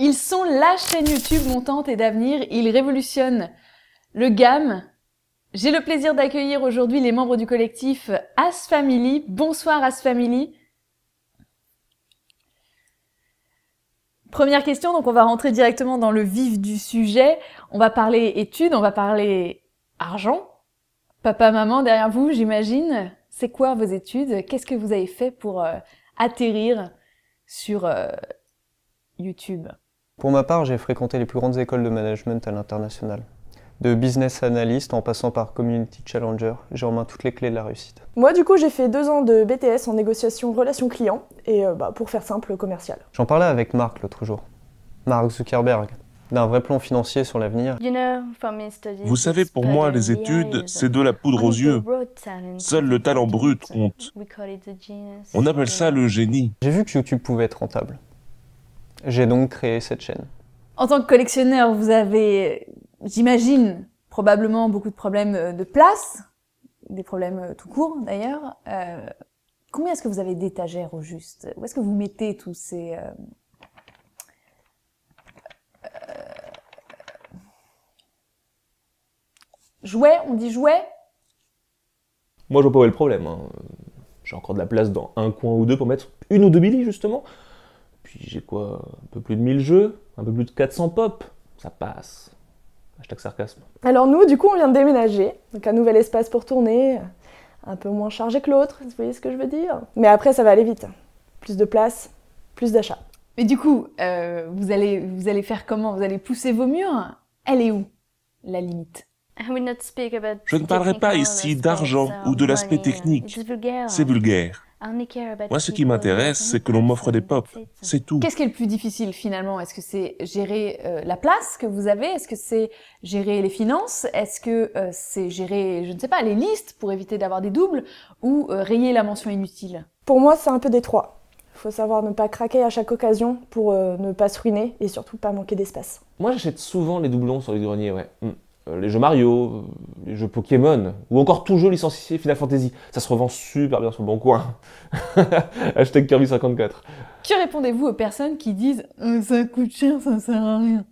Ils sont la chaîne YouTube montante et d'avenir. Ils révolutionnent le GAM. J'ai le plaisir d'accueillir aujourd'hui les membres du collectif As Family. Bonsoir As Family. Première question, donc on va rentrer directement dans le vif du sujet. On va parler études, on va parler argent. Papa, maman, derrière vous, j'imagine. C'est quoi vos études? Qu'est-ce que vous avez fait pour atterrir sur YouTube? Pour ma part, j'ai fréquenté les plus grandes écoles de management à l'international. De business analyst en passant par community challenger, j'ai en main toutes les clés de la réussite. Moi, du coup, j'ai fait 2 ans de BTS en négociation relations clients et pour faire simple, commercial. J'en parlais avec Marc l'autre jour. Mark Zuckerberg, d'un vrai plan financier sur l'avenir. Vous savez, pour moi, les études, c'est de la poudre aux yeux. Seul le talent brut compte. On appelle ça le génie. J'ai vu que YouTube pouvait être rentable. J'ai donc créé cette chaîne. En tant que collectionneur, vous avez, j'imagine, probablement beaucoup de problèmes de place, des problèmes tout court d'ailleurs. Combien est-ce que vous avez d'étagères au juste? Où est-ce que vous mettez tous ces... jouets, on dit jouets? Moi, je vois pas où est le problème. J'ai encore de la place dans un coin ou deux pour mettre une ou deux billes, justement. Puis j'ai quoi? Un peu plus de 1000 jeux, un peu plus de 400 pop. Ça passe. Hashtag sarcasme. Alors nous, du coup, on vient de déménager, donc un nouvel espace pour tourner, un peu moins chargé que l'autre, vous voyez ce que je veux dire? Mais après, ça va aller vite. Plus de place, plus d'achats. Mais du coup, vous allez faire comment? Vous allez pousser vos murs? Elle est où, la limite? Je ne parlerai pas ici d'argent ou de l'aspect technique. C'est vulgaire. Moi, ce qui m'intéresse, c'est que l'on m'offre des pop. C'est tout. Qu'est-ce qui est le plus difficile finalement? Est-ce que c'est gérer la place que vous avez? Est-ce que c'est gérer les finances? Est-ce que c'est gérer, je ne sais pas, les listes pour éviter d'avoir des doubles? Ou rayer la mention inutile? Pour moi, c'est un peu des trois. Il faut savoir ne pas craquer à chaque occasion pour ne pas se ruiner et surtout pas manquer d'espace. Moi, j'achète souvent les doublons sur les greniers, ouais. Les jeux Mario, les jeux Pokémon, ou encore tout jeu licencié Final Fantasy. Ça se revend super bien sur le bon coin. Hashtag Kirby54. Que répondez-vous aux personnes qui disent « ça coûte cher, ça sert à rien ».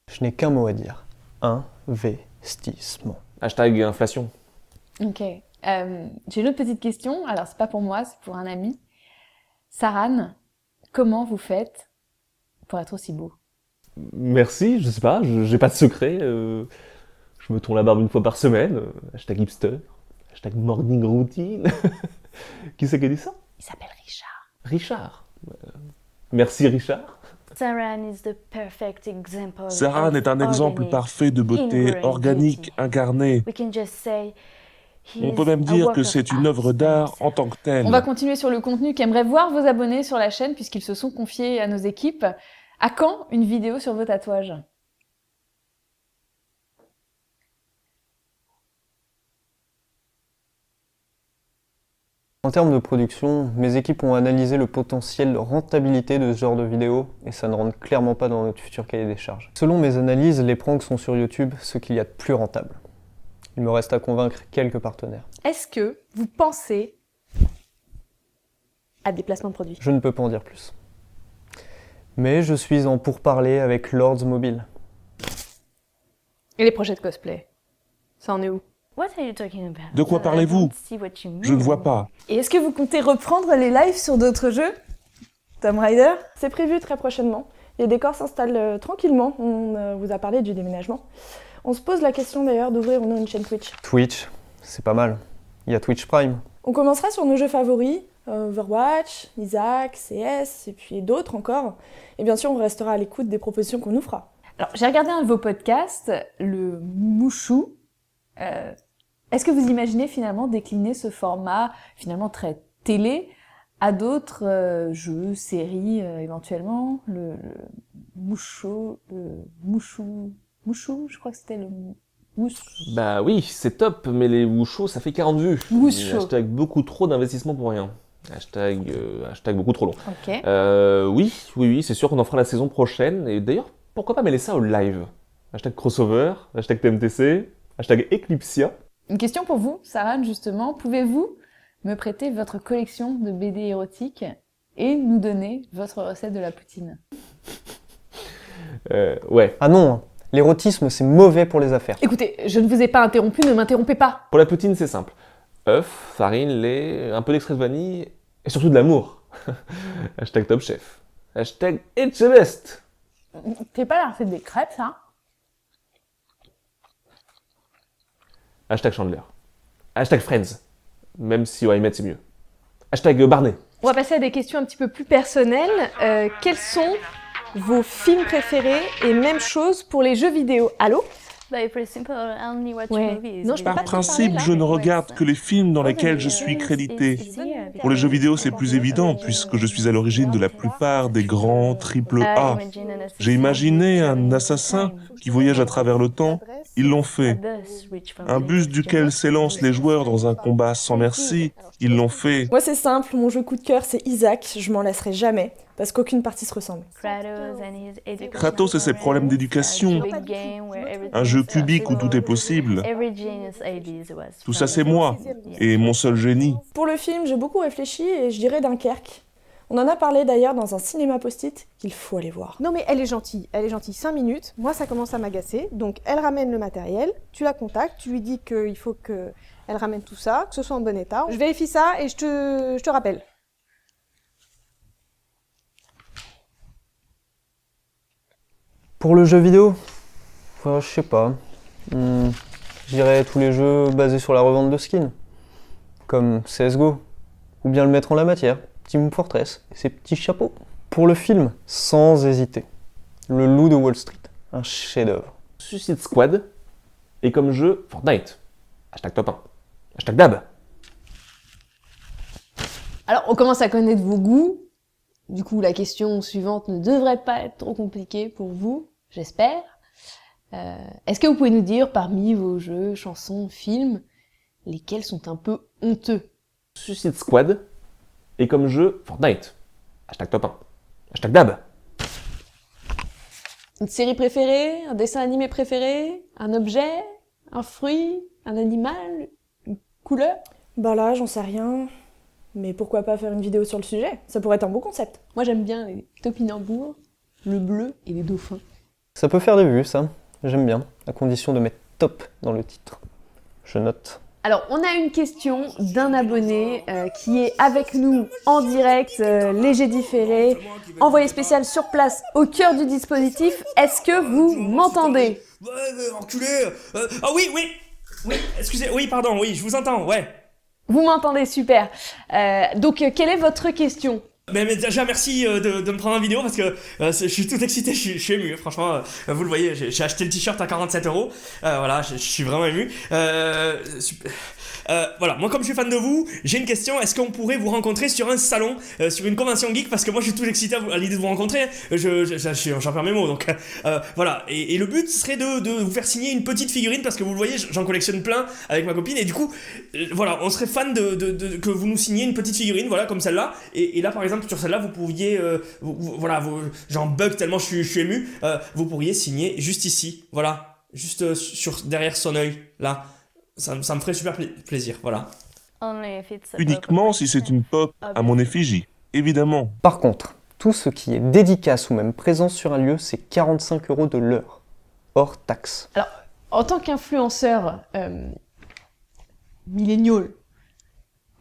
Je n'ai qu'un mot à dire. Investissement. Hashtag inflation. Ok. J'ai une autre petite question. Alors, c'est pas pour moi, c'est pour un ami. Saran, comment vous faites pour être aussi beau? Merci, je sais pas, j'ai pas de secret. Je me tourne la barbe une fois par semaine. Hashtag hipster. Hashtag morning routine. Qui c'est qui a dit ça? Il s'appelle Richard. Richard. Merci Richard. Saran est un exemple parfait de beauté organique, incarnée. On peut même dire que c'est une œuvre d'art en tant que telle. On va continuer sur le contenu qu'aimeraient voir vos abonnés sur la chaîne puisqu'ils se sont confiés à nos équipes. À quand une vidéo sur vos tatouages? En termes de production, mes équipes ont analysé le potentiel de rentabilité de ce genre de vidéo et ça ne rentre clairement pas dans notre futur cahier des charges. Selon mes analyses, les pranks sont sur YouTube ce qu'il y a de plus rentable. Il me reste à convaincre quelques partenaires. Est-ce que vous pensez à des placements de produits? Je ne peux pas en dire plus. Mais je suis en pourparlers avec Lords Mobile. Et les projets de cosplay? Ça en est où? De quoi parlez-vous? Je ne vois pas. Et est-ce que vous comptez reprendre les lives sur d'autres jeux? Tomb Raider? C'est prévu très prochainement. Les décors s'installent tranquillement. On vous a parlé du déménagement. On se pose la question d'ailleurs d'ouvrir une chaîne Twitch. Twitch, c'est pas mal. Il y a Twitch Prime. On commencera sur nos jeux favoris, Overwatch, Isaac, CS et puis d'autres encore. Et bien sûr, on restera à l'écoute des propositions qu'on nous fera. Alors, j'ai regardé un de vos podcasts, le Mouchou. Est-ce que vous imaginez finalement décliner ce format finalement très télé à d'autres jeux, séries éventuellement? Le Mouchou, je crois que c'était le Mouchou. Bah oui, c'est top, mais les wouchos, ça fait 40 vues. Wouchos. Hashtag beaucoup trop d'investissement pour rien. Hashtag beaucoup trop long. Ok. Oui, c'est sûr qu'on en fera la saison prochaine. Et d'ailleurs, pourquoi pas mêler ça au live? Hashtag crossover, hashtag TMTC, hashtag Eclipsia. Une question pour vous, Saran, justement. Pouvez-vous me prêter votre collection de BD érotiques et nous donner votre recette de la poutine? Ouais. Ah non, l'érotisme c'est mauvais pour les affaires. Écoutez, je ne vous ai pas interrompu, ne m'interrompez pas. Pour la poutine, c'est simple. œufs, farine, lait, un peu d'extrait de vanille, et surtout de l'amour. Hashtag Top Chef. Hashtag It's the best. T'es pas la recette des crêpes, ça? Hashtag Chandler. Hashtag Friends. Même si I Met c'est mieux. Hashtag Barney. On va passer à des questions un petit peu plus personnelles. Quels sont vos films préférés? Et même chose pour les jeux vidéo. Allô? Ouais. Non, je peux Par pas te principe, parler, je là. ne regarde que les films dans lesquels je suis crédité. Pour les jeux vidéo, c'est plus évident, puisque je suis à l'origine de la plupart des grands AAA. J'ai imaginé un assassin qui voyage à travers le temps. Ils l'ont fait. Un bus duquel s'élancent les joueurs dans un combat sans merci. Ils l'ont fait. Moi, c'est simple, mon jeu coup de cœur, c'est Isaac. Je m'en laisserai jamais, parce qu'aucune partie se ressemble. Kratos et ses problèmes d'éducation. Un jeu cubique où tout est possible. Tout ça, c'est moi. Et mon seul génie. Pour le film, j'ai beaucoup réfléchi et je dirais Dunkerque. On en a parlé d'ailleurs dans un cinéma post-it qu'il faut aller voir. Non mais elle est gentille 5 minutes, moi ça commence à m'agacer, donc elle ramène le matériel, tu la contactes, tu lui dis qu'il faut qu'elle ramène tout ça, que ce soit en bon état. Je vérifie ça et je te rappelle. Pour le jeu vidéo, je sais pas. Je dirais tous les jeux basés sur la revente de skins, comme CSGO, ou bien le maître en la matière, Team Fortress et ses petits chapeaux. Pour le film, sans hésiter, Le Loup de Wall Street, un chef-d'œuvre. Suicide Squad. Et comme jeu, Fortnite. Hashtag Top 1. Hashtag Dab. Alors, on commence à connaître vos goûts. Du coup, la question suivante ne devrait pas être trop compliquée pour vous, j'espère. Est-ce que vous pouvez nous dire, parmi vos jeux, chansons, films, lesquels sont un peu honteux? Suicide Squad. Et comme jeu, Fortnite. Hashtag Top 1. Hashtag Dab. Une série préférée? Un dessin animé préféré? Un objet? Un fruit? Un animal? Une couleur? Bah là, j'en sais rien. Mais pourquoi pas faire une vidéo sur le sujet? Ça pourrait être un beau concept. Moi, j'aime bien les topinambours, le bleu et les dauphins. Ça peut faire des vues, ça. J'aime bien, à condition de mettre top dans le titre. Je note. Alors, on a une question d'un abonné qui est avec nous en direct, léger différé, envoyé spécial sur place au cœur du dispositif. Est-ce que vous m'entendez? Ouais, enculé. Ah oui, excusez, oui, pardon, oui, je vous entends, ouais. Vous m'entendez, super. Donc, quelle est votre question? Mais déjà, merci de me prendre en vidéo parce que je suis tout excité, je suis ému, franchement, vous le voyez, j'ai acheté le t-shirt à 47 €, voilà, je suis vraiment ému. Super. Voilà, moi comme je suis fan de vous, j'ai une question, est-ce qu'on pourrait vous rencontrer sur un salon, sur une convention geek, parce que moi je suis tout excité à l'idée de vous rencontrer, j'en perds mes mots, donc voilà, et le but serait de vous faire signer une petite figurine, parce que vous le voyez, j'en collectionne plein avec ma copine, et du coup, voilà, on serait fan que vous nous signiez une petite figurine, voilà, comme celle-là, et là par exemple, sur celle-là, vous pourriez, voilà, j'en bug tellement je suis ému, vous pourriez signer juste ici, voilà, juste derrière son œil, là. Ça me ferait super plaisir, voilà. Uniquement si c'est une pop à mon effigie, évidemment. Par contre, tout ce qui est dédicace ou même présence sur un lieu, c'est 45 € de l'heure, hors taxe. Alors, en tant qu'influenceur millénial,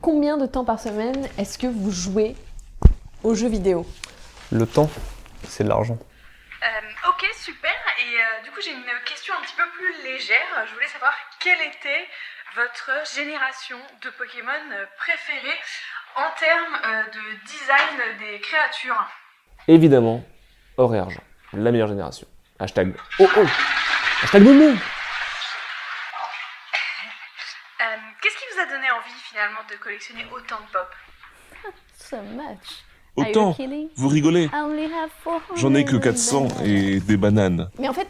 combien de temps par semaine est-ce que vous jouez aux jeux vidéo? Le temps, c'est de l'argent. Ok, super. Et du coup, j'ai une question un petit peu plus légère. Je voulais savoir quelle était votre génération de Pokémon préférée en termes de design des créatures. Évidemment, or et argent. La meilleure génération. Hashtag oh. Hashtag Moumou. Qu'est-ce qui vous a donné envie finalement de collectionner autant de pop? So much. Autant, vous rigolez. J'en ai que 400 et des bananes. Mais en fait,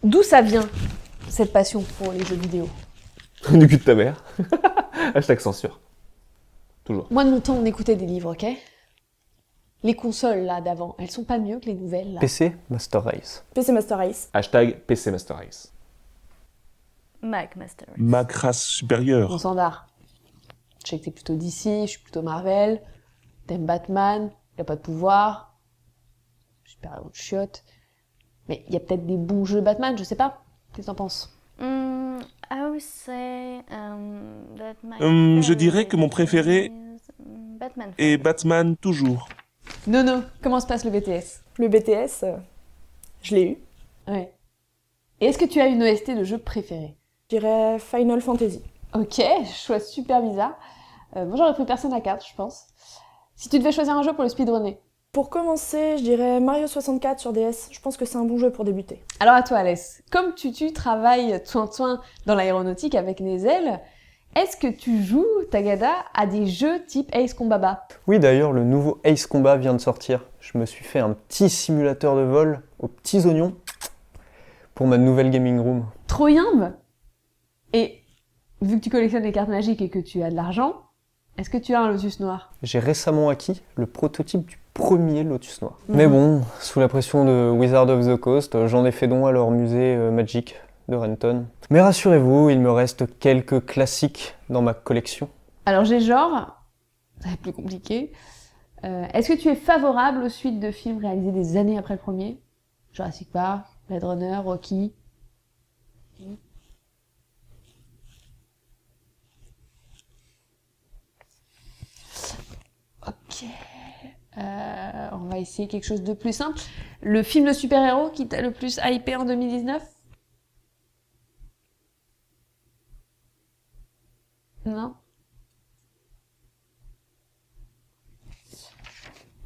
d'où ça vient, cette passion pour les jeux vidéo? Du cul de ta mère. Hashtag censure. Toujours. Moi, de mon temps, on écoutait des livres, ok? Les consoles, là, d'avant, elles sont pas mieux que les nouvelles, là. PC Master Race. PC Master Race. Hashtag PC Master Race. Mac Master Race. Mac race supérieure. Mon standard. Je sais que t'es plutôt DC, je suis plutôt Marvel. T'aimes Batman, y a pas de pouvoir. super-héros de chiottes. Mais il y a peut-être des bons jeux Batman, je sais pas. Qu'est-ce que t'en penses? I would say that my Je dirais que mon préféré Batman. est Batman toujours. Nono, comment se passe le BTS? Le BTS, je l'ai eu. Ouais. Et est-ce que tu as une OST de jeu préférée? Je dirais Final Fantasy. Ok, choix super bizarre. Moi j'aurais pris Persona 4, je pense. Si tu devais choisir un jeu pour le speedrunner. Pour commencer, je dirais Mario 64 sur DS. Je pense que c'est un bon jeu pour débuter. Alors à toi Alès, comme tu travailles dans l'aéronautique avec Nezel, est-ce que tu joues, Tagada, à des jeux type Ace Combat? Oui, d'ailleurs, le nouveau Ace Combat vient de sortir. Je me suis fait un petit simulateur de vol aux petits oignons pour ma nouvelle gaming room. Trop yimbe. Et vu que tu collectionnes les cartes magiques et que tu as de l'argent, est-ce que tu as un Lotus noir? J'ai récemment acquis le prototype du premier Lotus noir. Mais bon, sous la pression de Wizard of the Coast, j'en ai fait don à leur musée Magic de Renton. Mais rassurez-vous, il me reste quelques classiques dans ma collection. Alors j'ai genre, ça va être plus compliqué, est-ce que tu es favorable aux suites de films réalisés des années après le premier? Jurassic Park, Blade Runner, Rocky? Ok. On va essayer quelque chose de plus simple. Le film de super-héros qui t'a le plus hypé en 2019? Non?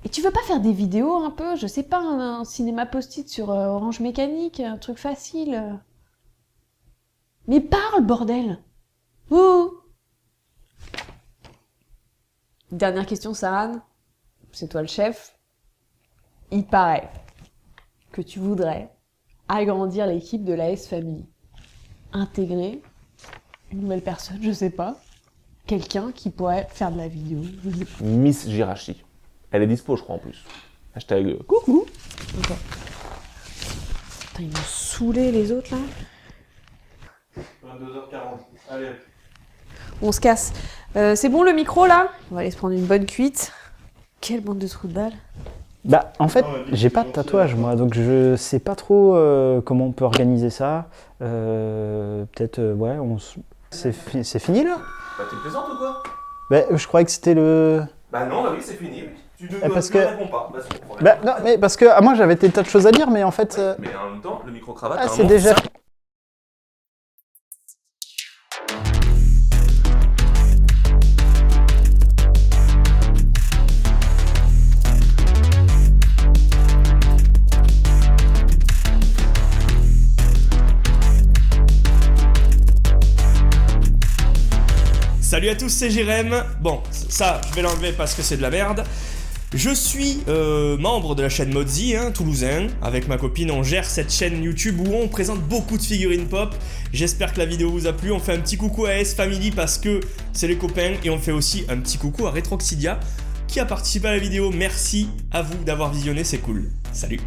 Et tu veux pas faire des vidéos un peu, je sais pas, un cinéma post-it sur Orange Mécanique, un truc facile? Mais parle, bordel! Ouh! Dernière question, Saran. C'est toi le chef. Il paraît que tu voudrais agrandir l'équipe de la S-Family. Intégrer une nouvelle personne, je sais pas. Quelqu'un qui pourrait faire de la vidéo. Miss Jirachi. Elle est dispo, je crois, en plus. Hashtag coucou. Ok. Putain, ils m'ont saoulé les autres là. 22h40. Allez. On se casse. C'est bon le micro là? On va aller se prendre une bonne cuite. Quelle bande de trous de balles. Bah, en fait, j'ai pas de tatouage, moi, donc je sais pas trop comment on peut organiser ça. Peut-être, ouais, c'est fini là? Bah, t'es plaisante ou quoi? Bah, je croyais que c'était le... Bah non, bah oui, c'est fini. Tu ne parce que... réponds pas. Bah, non, mais parce que moi j'avais des tas de choses à dire, mais en fait... Mais en même temps, le micro-cravate... Ah, c'est déjà... Salut à tous, c'est Jérém. Bon, ça, je vais l'enlever parce que c'est de la merde. Je suis membre de la chaîne Modzi, toulousain. Avec ma copine, on gère cette chaîne YouTube où on présente beaucoup de figurines pop. J'espère que la vidéo vous a plu. On fait un petit coucou à S-Family parce que c'est les copains. Et on fait aussi un petit coucou à Retroxidia qui a participé à la vidéo. Merci à vous d'avoir visionné, c'est cool. Salut.